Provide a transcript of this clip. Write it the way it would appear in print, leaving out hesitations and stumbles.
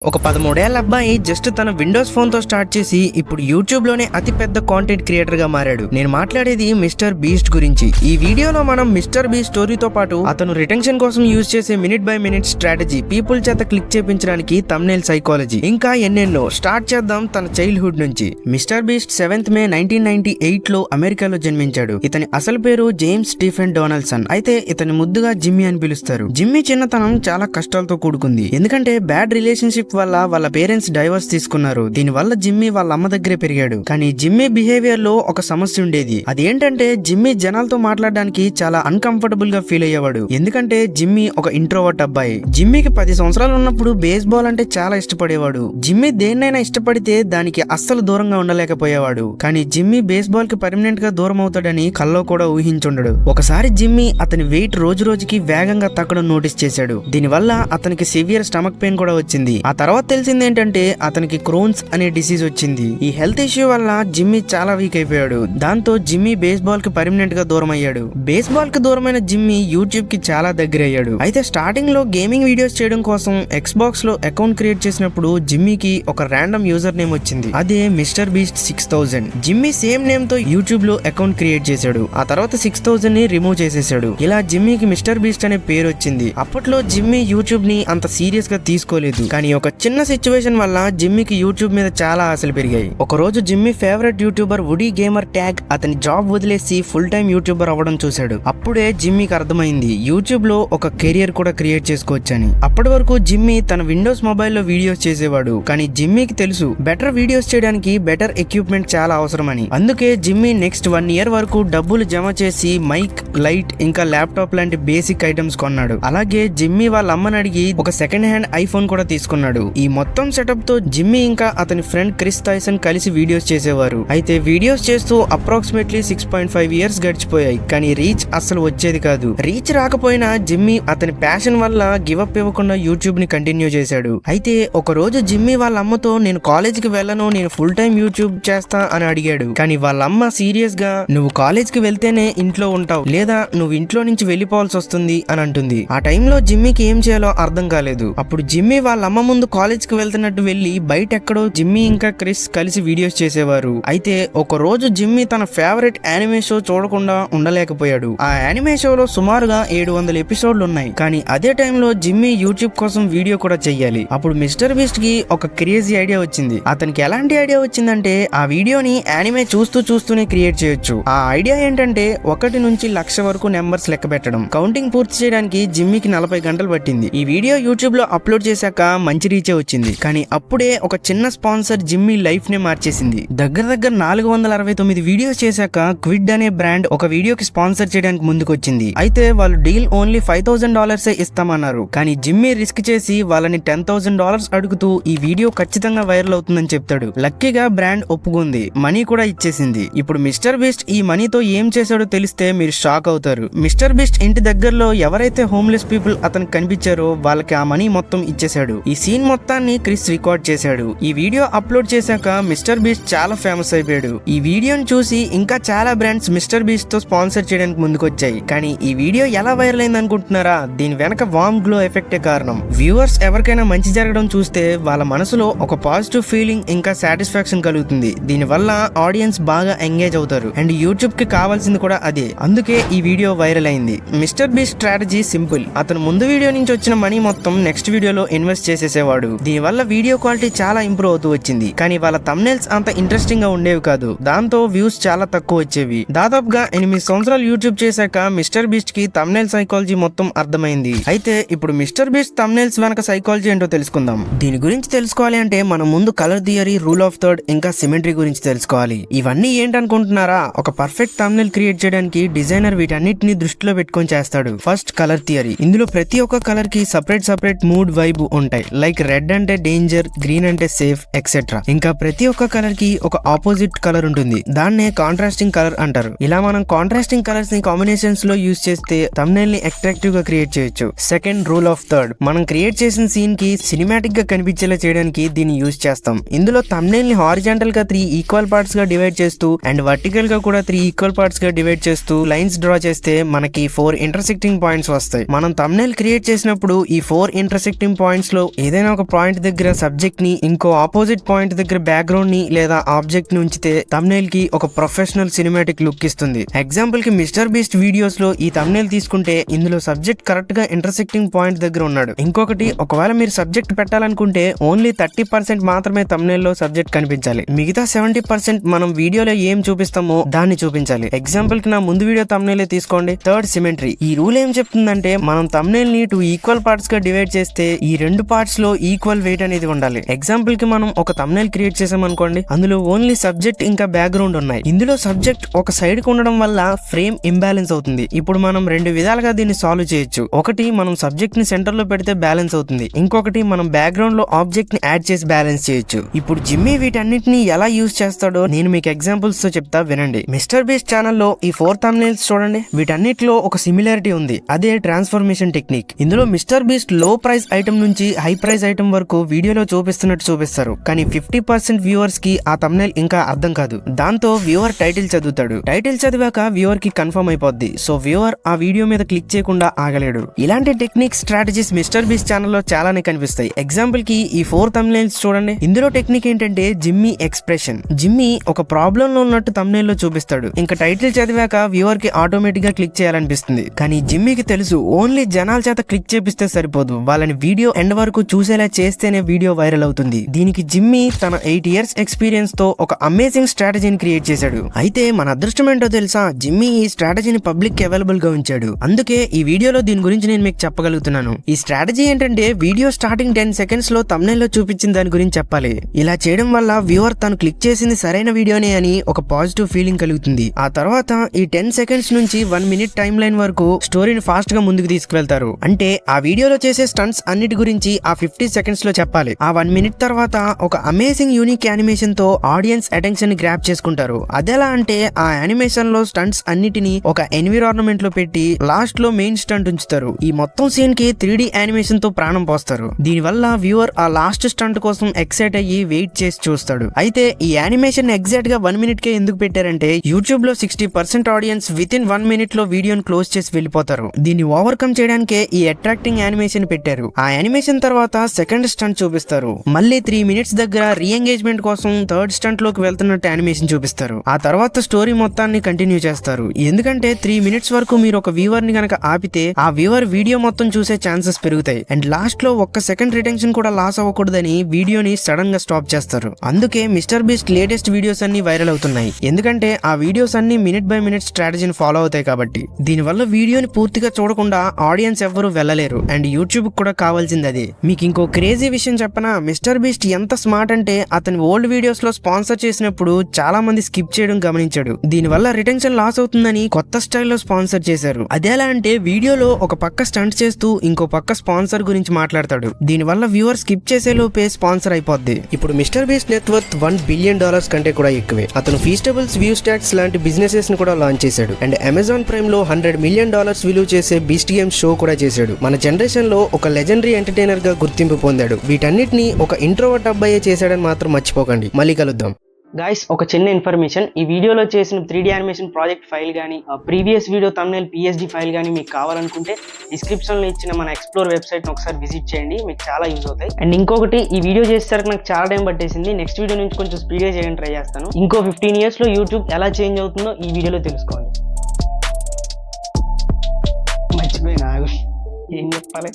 ఒక 13 ఏళ్ల అబ్బాయి జస్ట్ తన విండోస్ ఫోన్ తో స్టార్ట్ చేసి ఇప్పుడు యూట్యూబ్ లోనే అతి పెద్ద కాంటెంట్ క్రియేటర్ గా మారాడు. నేను మాట్లాడేది మిస్టర్ బీస్ట్ గురించి. ఈ వీడియోలో మనం మిస్టర్ బీస్ట్ స్టోరీతో పాటు అతను రిటెన్షన్ కోసం యూజ్ చేసే minute by minute strategy, people చేత క్లిక్ చేపించడానికి థంబ్నెయిల్ సైకాలజీ, ఇంకా ఎన్నెన్నో. స్టార్ట్ చేద్దాం తన చైల్డ్హుడ్ నుంచి. మిస్టర్ బీస్ట్ 7th May 1998 లో అమెరికాలో జన్మించాడు. ఇతని అసలు పేరు జేమ్స్ స్టీఫెన్ డొనాల్డ్సన్. అయితే ఇతని ముద్దుగా జిమ్మీ అని పిలుస్తారు. జిమ్మీ చిన్నతనం చాలా కష్టాలతో కూడుకుంది. ఎందుకంటే బ్యాడ్ రిలేషన్షిప్ వల్ల వాళ్ళ పేరెంట్స్ డైవర్స్ తీసుకున్నారు. దీని వల్ల జిమ్మీ వాళ్ళ అమ్మ దగ్గరే పెరిగాడు. కానీ జిమ్మీ బిహేవియర్ లో ఒక సమస్య ఉండేది. అదేంటంటే జిమ్మీ జనాలతో మాట్లాడడానికి చాలా అన్కంఫర్టబుల్ గా ఫీల్ అయ్యేవాడు. ఎందుకంటే జిమ్మీ ఒక ఇంట్రోవర్ట్ అబ్బాయి. జిమ్మీకి 10 సంవత్సరాలు ఉన్నప్పుడు బేస్బాల్ అంటే చాలా ఇష్టపడేవాడు. జిమ్మీ దేన్నైనా ఇష్టపడితే దానికి అస్సలు దూరంగా ఉండలేకపోయేవాడు. కానీ జిమ్మీ బేస్బాల్ కి పర్మనెంట్ గా దూరం అవుతాడని కల్లో కూడా ఊహించుండడు. ఒకసారి జిమ్మీ అతని వెయిట్ రోజు రోజుకి వేగంగా తగ్గడం నోటీస్ చేశాడు. దీనివల్ల అతనికి సివియర్ స్టమక్ పెయిన్ కూడా వచ్చింది. ఆ తర్వాత తెలిసింది ఏంటంటే అతనికి క్రోన్స్ అనే డిసీజ్ వచ్చింది. ఈ హెల్త్ ఇష్యూ వల్ల జిమ్మీ చాలా వీక్ అయిపోయాడు. దాంతో జిమ్మీ బేస్బాల్ కి పర్మనెంట్ గా దూరం అయ్యాడు. బేస్బాల్ కి దూరమైన జిమ్మీ యూట్యూబ్ కి చాలా దగ్గర అయ్యాడు. అయితే స్టార్టింగ్ లో గేమింగ్ వీడియోస్ చేయడం కోసం ఎక్స్బాక్స్ లో అకౌంట్ క్రియేట్ చేసినప్పుడు జిమ్మీకి ఒక ర్యాండమ్ యూజర్ నేమ్ వచ్చింది. అదే mister beast 6000. Jimmy same name తో యూట్యూబ్ లో అకౌంట్ క్రియేట్ చేశాడు. ఆ తర్వాత 6000 ని రిమూవ్ చేసేసాడు. ఇలా జిమ్మీకి మిస్టర్ బీస్ట్ అనే పేరు వచ్చింది. అప్పట్లో జిమ్మీ యూట్యూబ్ ని అంత సీరియస్ గా తీసుకోలేదు. కానీ ఒక చిన్న సిచ్యువేషన్ వల్ల జిమ్మీకి యూట్యూబ్ మీద చాలా ఆశలు పెరిగాయి. ఒక రోజు Jimmy favourite YouTuber woody gamer tag అతని జాబ్ వదిలేసి ఫుల్ టైం యూట్యూబర్ అవ్వడం చూశాడు. అప్పుడే జిమ్మీకి అర్థమైంది యూట్యూబ్ లో ఒక కెరియర్ కూడా క్రియేట్ చేసుకోవచ్చని. అప్పటి వరకు జిమ్మీ తన విండోస్ మొబైల్లో వీడియోస్ చేసేవాడు. కానీ జిమ్మీకి తెలుసు బెటర్ వీడియోస్ చేయడానికి బెటర్ ఎక్విప్మెంట్ చాలా అవసరమని. అందుకే జిమ్మీ నెక్స్ట్ 1 year వరకు డబ్బులు జమ చేసి మైక్, లైట్, ఇంకా ల్యాప్టాప్ లాంటి బేసిక్ ఐటమ్స్ కొన్నాడు. అలాగే జిమ్మీ వాళ్ళ అమ్మని అడిగి ఒక సెకండ్ హ్యాండ్ ఐఫోన్ కూడా తీసుకున్నాడు. ఈ మొత్తం సెటప్ తో జిమ్మీ ఇంకా అతని ఫ్రెండ్ క్రిస్ థాయ్సన్ కలిసి వీడియోస్ చేసేవారు. అయితే వీడియోస్ చేస్తూ అప్రాక్సిమేట్లీ 6.5 years గడిచిపోయాయి. కానీ రీచ్ అస్సలు వచ్చేది కాదు. రీచ్ రాకపోయినా జిమ్మీ అతని ప్యాషన్ వల్ల గివ్ అప్ ఇవ్వకుండా యూట్యూబ్ ని కంటిన్యూ చేశాడు. అయితే ఒక రోజు జిమ్మీ వాళ్ళ అమ్మతో నేను కాలేజ్ కి వెళ్ళను, నేను ఫుల్ టైం యూట్యూబ్ చేస్తా అని అడిగాడు. కానీ వాళ్ళ అమ్మ సీరియస్ గా నువ్వు కాలేజ్ కి వెళ్తేనే ఇంట్లో ఉంటావు, లేదా నువ్వు ఇంట్లో నుంచి వెళ్ళిపోవాల్సి వస్తుంది అని అంటుంది. ఆ టైంలో జిమ్మీకి ఏం చేయాలో అర్థం కాలేదు. అప్పుడు జిమ్మీ వాళ్ళ అమ్మ ముందు కాలేజ్ కి వెళ్తున్నట్టు వెళ్లి బయట ఎక్కడో జిమ్మీ ఇంకా క్రిస్ కలిసి వీడియోస్ చేసేవారు. అయితే ఒక రోజు జిమ్మీ తన ఫేవరెట్ యానిమే షో చూడకుండా ఉండలేకపోయాడు. ఆ యానిమే షోలో సుమారుగా 700 ఎపిసోడ్లు ఉన్నాయి. కానీ అదే టైంలో జిమ్మీ యూట్యూబ్ కోసం వీడియో కూడా చెయ్యాలి. అప్పుడు మిస్టర్ బీస్ట్ కి ఒక క్రేజీ ఐడియా వచ్చింది. అతనికి ఎలాంటి ఐడియా వచ్చిందంటే ఆ వీడియోని యానిమే చూస్తూనే క్రియేట్ చేయొచ్చు. ఆ ఐడియా ఏంటంటే 1 నుంచి 1,00,000 వరకు నెంబర్స్ లెక్క పెట్టడం. కౌంటింగ్ పూర్తి చేయడానికి జిమ్మీకి 40 గంటలు పట్టింది. ఈ వీడియో యూట్యూబ్ లో అప్లోడ్ చేశాక మంచి రీచే వచ్చింది. కానీ అప్పుడే ఒక చిన్న స్పాన్సర్ జిమ్మీ లైఫ్ నే మార్చేసింది. దగ్గర 469 వీడియోస్ చేశాక క్విడ్ అనే బ్రాండ్ ఒక వీడియోకి స్పాన్సర్ చేయడానికి ముందుకొచ్చింది. అయితే వాళ్ళు డీల్ ఓన్లీ $5,000 ఇస్తామన్నారు. కానీ జిమ్మీ రిస్క్ చేసి వాళ్ళని $10,000 అడుగుతూ ఈ వీడియో ఖచ్చితంగా వైరల్ అవుతుందని చెప్తాడు. లక్కీగా బ్రాండ్ ఒప్పుకుంది, మనీ కూడా ఇచ్చేసింది. ఇప్పుడు మిస్టర్ బీస్ట్ ఈ మనీతో ఏం చేశాడో తెలిస్తే మీరు షాక్ అవుతారు. మిస్టర్ బీస్ట్ ఇంటి దగ్గరలో ఎవరైతే హోమ్లెస్ పీపుల్ అతనికి కనిపించారో వాళ్ళకి ఆ మనీ మొత్తం ఇచ్చేశాడు. ఈ సీన్ మొత్తాన్ని క్రిస్ రికార్డ్ చేశాడు. ఈ వీడియో అప్లోడ్ చేశాక మిస్టర్ బీస్ట్ చాలా ఫేమస్ అయిపోయాడు. ఈ వీడియోని చూసి ఇంకా చాలా బ్రాండ్స్ మిస్టర్ బీస్ట్ తో స్పాన్సర్ చేయడానికి ముందుకొచ్చాయి. కానీ ఈ వీడియో ఎలా వైరల్ అయింది అనుకుంటున్నారా? దీని వెనక వార్మ్ గ్లో ఎఫెక్టే కారణం. వ్యూవర్స్ ఎవరికైనా మంచి జరగడం చూస్తే వాళ్ళ మనసులో ఒక పాజిటివ్ ఫీలింగ్ ఇంకా సాటిస్ఫాక్షన్ కలుగుతుంది. దీని వల్ల ఆడియన్స్ బాగా ఎంగేజ్ అవుతారు. అండ్ యూట్యూబ్ కి కావాల్సింది కూడా అదే. అందుకే ఈ వీడియో వైరల్ అయింది. Mister beast strategy simple. అతను ముందు వీడియో నుంచి వచ్చిన మనీ మొత్తం నెక్స్ట్ వీడియోలో ఇన్వెస్ట్ చేసేసేవాడు. దీని వల్ల వీడియో క్వాలిటీ చాలా ఇంప్రూవ్ అవుతూ వచ్చింది. కానీ వాళ్ళ థంబ్నెయిల్స్ అంత ఇంట్రెస్టింగ్ గా ఉండేవి కాదు. దాంతో వ్యూస్ చాలా తక్కువ వచ్చేవి. దాదాపుగా 8 సంవత్సరాలు యూట్యూబ్ చేశాక మిస్టర్ బీస్ట్ కి థంబ్నెయిల్ సైకాలజీ మొత్తం అర్థమైంది. అయితే ఇప్పుడు మిస్టర్ బీస్ట్ థంబ్నెయిల్స్ వెనక సైకాలజీ ఏంటో తెలుసుకుందాం. దీని గురించి తెలుసుకోవాలి అంటే మనం ముందు colour theory, rule of third, ఇంకా సిమెట్రీ గురించి తెలుసుకోవాలి. ఇవన్నీ ఏంటనుకుంటున్నారా? ఒక పర్ఫెక్ట్ థంబ్నెయిల్ క్రియేట్ చేయడానికి డిజైనర్ వీటన్నిటిని దృష్టిలో పెట్టుకొని చేస్తాడు. First colour theory. ఇందులో ప్రతి ఒక్క కలర్ కి సపరేట్ మూడ్, వైబ్ ఉంటాయి. లైక్ రెడ్ అంటే డేంజర్, గ్రీన్ అంటే సేఫ్, ఎక్సెట్రా. ఇంకా ప్రతి ఒక్క కలర్ కి ఒక ఆపోజిట్ కలర్ ఉంటుంది. దాన్నే కాంట్రాస్టింగ్ కలర్ అంటారు. ఇలా మనం కాంట్రాస్టింగ్ కలర్స్ ని కాంబినేషన్స్ లో యూజ్ చేస్తే థంబ్నెయిల్ ని అట్రాక్టివ్ గా క్రియేట్ చేయొచ్చు. Second, rule of third. మనం క్రియేట్ చేసిన సీన్ కి సినిమాటిక్ గా కనిపించేలా చేయడానికి దీన్ని యూజ్ చేస్తాం. ఇందులో థంబ్నెయిల్ ని హారిజాంటల్ గా 3 ఈక్వల్ పార్ట్స్ గా డివైడ్ చేస్తూ అండ్ వర్టికల్ గా కూడా 3 ఈక్వల్ పార్ట్స్ గా డివైడ్ చేస్తూ లైన్స్ డ్రా చేస్తే మనకి 4 ఇంటర్సెక్టింగ్ పాయింట్స్ వస్తాయి. మనం థంబ్నెయిల్ క్రియేట్ చేసినప్పుడు ఈ 4 ఇంటర్సెక్టింగ్ పాయింట్స్ లో ఏదైనా ఏదైనా ఒక పాయింట్ దగ్గర సబ్జెక్ట్ ని ఇంకో ఆపోజిట్ పాయింట్ దగ్గర బ్యాక్గ్రౌండ్ ని లేదా ఆబ్జెక్ట్ ని ఉంచితే థంబ్నెయిల్ కి ఒక ప్రొఫెషనల్ సినిమాటిక్ లుక్ ఇస్తుంది. ఎగ్జాంపుల్ కి మిస్టర్ బీస్ట్ వీడియోస్ లో ఈ థంబ్నెయిల్ తీసుకుంటే ఇందులో సబ్జెక్ట్ కరెక్ట్ గా ఇంటర్సెక్టింగ్ పాయింట్ దగ్గర ఉన్నాడు. ఇంకొకటి, ఒకవేళ మీరు సబ్జెక్ట్ పెట్టాలనుకుంటే ఓన్లీ 30% మాత్రమే థంబ్నెయిల్ లో సబ్జెక్ట్ కనిపించాలి. మిగతా 70% మనం వీడియోలో ఏం చూపిస్తామో దాన్ని చూపించాలి. ఎగ్జాంపుల్ కి నా ముందు వీడియో థంబ్నెయిల్ తీసుకోండి, థర్డ్ సిమెట్రీ. ఈ రూల్ ఏం చెప్తుందంటే మనం థంబ్నెయిల్ ని 2 ఈక్వల్ పార్ట్స్ గా డివైడ్ చేస్తే ఈ 2 పార్ట్స్ లో ఈక్వల్ వెయిట్ అనేది ఉండాలి. ఎగ్జాంపుల్ కి మనం ఒక థంబ్నెయిల్ క్రియేట్ చేసాం అనుకోండి, అందులో ఓన్లీ సబ్జెక్ట్ ఇంకా బ్యాక్గ్రౌండ్ ఉన్నాయి. ఇందులో సబ్జెక్ట్ ఒక సైడ్ కు ఉండడం వల్ల ఫ్రేమ్ ఇంబ్యాలెన్స్ అవుతుంది. ఇప్పుడు మనం 2 విధాలుగా దీన్ని సాల్వ్ చేయొచ్చు. ఒకటి, మనం సబ్జెక్ట్ ని సెంటర్ లో పెడితే బ్యాలెన్స్ అవుతుంది. ఇంకొకటి, మనం బ్యాక్గ్రౌండ్ లో ఆబ్జెక్ట్ ని యాడ్ చేసి బ్యాలెన్స్ చేయొచ్చు. ఇప్పుడు జిమ్మీ వీటన్నిటిని ఎలా యూజ్ చేస్తాడో నేను మీకు ఎగ్జాంపుల్స్ తో చెప్తా వినండి. మిస్టర్ బీస్ట్ ఛానల్లో ఈ 4 థంబ్నెయిల్స్ చూడండి. వీటన్నిటిలో ఒక సిమిలారిటీ ఉంది, అదే ట్రాన్స్ఫర్మేషన్ టెక్నిక్. ఇందులో మిస్టర్ బీస్ట్ లో ప్రైస్ ఐటమ్ నుంచి హై ప్రైస్ ఐటమ్ వరకు వీడియోలో చూపిస్తున్నట్టు చూపిస్తారు. కానీ 50% వ్యూవర్స్ కి ఆ థంబ్నెయిల్ ఇంకా అర్థం కాదు. దాంతో వ్యూవర్ టైటిల్ చదువుతాడు. టైటిల్ చదివాక వ్యూవర్ కి కన్ఫర్మ్ అయిపోద్ది. సో వ్యూవర్ ఆ వీడియో మీద క్లిక్ చేయకుండా ఆగలేడు. ఇలాంటి టెక్నిక్ స్ట్రాటజీస్ మిస్టర్ బీస్ట్ ఛానల్లో చాలానే కనిపిస్తాయి. ఎగ్జాంపుల్ కి ఈ 4 థంబ్నెయిల్స్ చూడండి. ఇందులో టెక్నిక్ ఏంటంటే జిమ్మీ ఎక్స్ప్రెషన్. జిమ్మీ ఒక ప్రాబ్లం లో ఉన్నట్టు థంబ్నెయిల్ లో చూపిస్తాడు. ఇంకా టైటిల్ చదివాక వ్యూవర్ కి ఆటోమేటిక్ గా క్లిక్ చేయాలనిపిస్తుంది. కానీ జిమ్మీకి తెలుసు ఓన్లీ జనాల చేత క్లిక్ చేపిస్తే సరిపోదు, వాళ్ళని వీడియో ఎండ్ వరకు చూసేలా చేస్తేనే వీడియో వైరల్ అవుతుంది. దీనికి జిమ్మీ తన 8 years ఎక్స్పీరియన్స్ తో ఒక అమేజింగ్ స్ట్రాటజీని క్రియేట్ చేశాడు. అయితే మన అదృష్టం ఏంటో తెలుసా, జిమ్మీ ఈ స్ట్రాటజీని పబ్లిక్ కి అవైలబుల్ గా ఉంచాడు. అందుకే ఈ వీడియోలో దీని గురించి నేను మీకు చెప్పగలుగుతున్నాను. ఈ స్ట్రాటజీ ఏంటంటే వీడియో స్టార్టింగ్ 10 seconds లో థంబ్నెయిల్ లో చూపించిన దాని గురించి చెప్పాలి. ఇలా చేయడం వల్ల వ్యూవర్ తను క్లిక్ చేసింది సరైన వీడియోనే అని ఒక పాజిటివ్ ఫీలింగ్ కలుగుతుంది. ఆ తర్వాత ఈ 10 seconds నుంచి 1 minute టైం లైన్ వరకు స్టోరీని ఫాస్ట్ గా ముందుకు తీసుకువెళ్తారు. అంటే ఆ వీడియోలో చేసే స్టంట్స్ అన్నిటి గురించి ఆ 50 seconds లో చెప్పాలి. ఆ 1 minute తర్వాత ఒక అమేజింగ్ యూనిక్ యానిమేషన్ తో ఆడియన్స్ అటెన్షన్ ని గ్రాప్ చేసుకుంటారు. అదెలా అంటే ఆ యానిమేషన్ లో స్టంట్స్ అన్నిటిని ఒక ఎన్విరాన్మెంట్ లో పెట్టి లాస్ట్ లో మెయిన్ స్టంట్ ఉంచుతారు. ఈ మొత్తం సీన్ కి 3D యానిమేషన్ తో ప్రాణం పోస్తారు. దీని వల్ల వ్యూవర్ ఆ లాస్ట్ స్టంట్ కోసం ఎక్సైట్ అయ్యి వెయిట్ చేసి చూస్తాడు. అయితే ఈ యానిమేషన్ ఎగ్జాక్ట్ గా 1 minute కే ఎందుకు పెట్టారంటే యూట్యూబ్ లో 60% ఆడియన్స్ విత్ ఇన్ 1 minute లో వీడియోని క్లోజ్ చేసి వెళ్ళిపోతారు. దీన్ని ఓవర్కమ్ చేయడానికే ఈ అట్రాక్టింగ్ యానిమేషన్ పెట్టారు. ఆ యానిమేషన్ తర్వాత సెకండ్ స్టంట్ చూపిస్తారు. మళ్ళీ 3 minutes దగ్గర రీ ఎంగేజ్మెంట్ కోసం థర్డ్ స్టంట్ లోకి వెళ్తున్నట్టు యానిమేషన్ చూపిస్తారు. ఆ తర్వాత స్టోరీ మొత్తాన్ని కంటిన్యూ చేస్తారు. ఎందుకంటే 3 minutes వరకు మీరు ఒక వ్యూవర్ ని గనక ఆపితే ఆ వ్యూవర్ వీడియో మొత్తం చూసే ఛాన్సెస్ పెరుగుతాయి. అండ్ లాస్ట్ లో 1 second రిటెన్షన్ కూడా లాస్ అవ్వకూడదని వీడియోని సడన్ గా స్టాప్ చేస్తారు. అందుకే మిస్టర్ బీస్ట్ లేటెస్ట్ వీడియోస్ అన్ని వైరల్ అవుతున్నాయి. ఎందుకంటే ఆ వీడియోస్ అన్ని మినిట్ బై మినిట్ స్ట్రాటజీని ఫాలో అవుతాయి కాబట్టి. దీనివల్ల వీడియోని పూర్తిగా చూడకుండా ఆడియన్స్ ఎవ్వరూ వెళ్ళలేరు. అండ్ యూట్యూబ్ కూడా కావాల్సింది అదే. మీకు ఇంకో క్రేజీ విషయం చెప్పనా, మిస్టర్ బీస్ట్ ఎంత స్మార్ట్ అంటే అతని ఓల్డ్ వీడియోస్ లో స్పాన్సర్ చేసినప్పుడు చాలా మంది స్కిప్ చేయడం గమనించాడు. దీనివల్ల రిటెన్షన్ లాస్ అవుతుందని కొత్త స్టైల్లో స్పాన్సర్ చేశారు. అదేలా అంటే వీడియోలో ఒక పక్క స్టంట్ చేస్తూ ఇంకో పక్క స్పాన్సర్ గురించి మాట్లాడతాడు. దీనివల్ల వ్యూవర్ స్కిప్ చేసే లోపే స్పాన్సర్ అయిపోద్ది. ఇప్పుడు మిస్టర్ బీస్ట్ నెట్వర్త్ $1 billion కంటే కూడా ఎక్కువే. అతను ఫీస్టబుల్స్, వ్యూ స్టాట్స్ లాంటి బిజినెసెస్ ని కూడా లాంచ్ చేశాడు. అండ్ అమెజాన్ ప్రైమ్ లో $100 million విలువ చేసే బీస్ట్ గేమ్ షో కూడా చేశాడు. మన జనరేషన్ లో ఒక లెజెండరీ ఎంటర్టైనర్ గా గుర్తింపు పొందాడు. వీటన్నిటిని ఒక ఇంట్రోవర్ట్ అబ్బాయే చేశాడని మాత్రం మర్చిపోకండి. మళ్ళీ కలుద్దాం. గాయస్, ఒక చిన్న ఇన్ఫర్మేషన్, ఈ వీడియోలో చేసిన 3D యానిమేషన్ ప్రాజెక్ట్ ఫైల్ కానీ previous video thumbnail PSD file కానీ మీకు కావాలనుకుంటే డిస్క్రిప్షన్లో ఇచ్చిన మన ఎక్స్ప్లోర్ వెబ్సైట్ని ఒకసారి విజిట్ చేయండి, మీకు చాలా యూజ్ అవుతాయి. అండ్ ఇంకొకటి, ఈ వీడియో చేసేసరికి నాకు చాలా టైం పట్టేసింది. నెక్స్ట్ వీడియో నుంచి కొంచెం స్పీడ్గా చేయడానికి ట్రై చేస్తాను. ఇంకో 15 years లో యూట్యూబ్ ఎలా చేంజ్ అవుతుందో ఈ వీడియోలో తెలుసుకోండి. మర్చిపోయినా ఏం చెప్పాలి.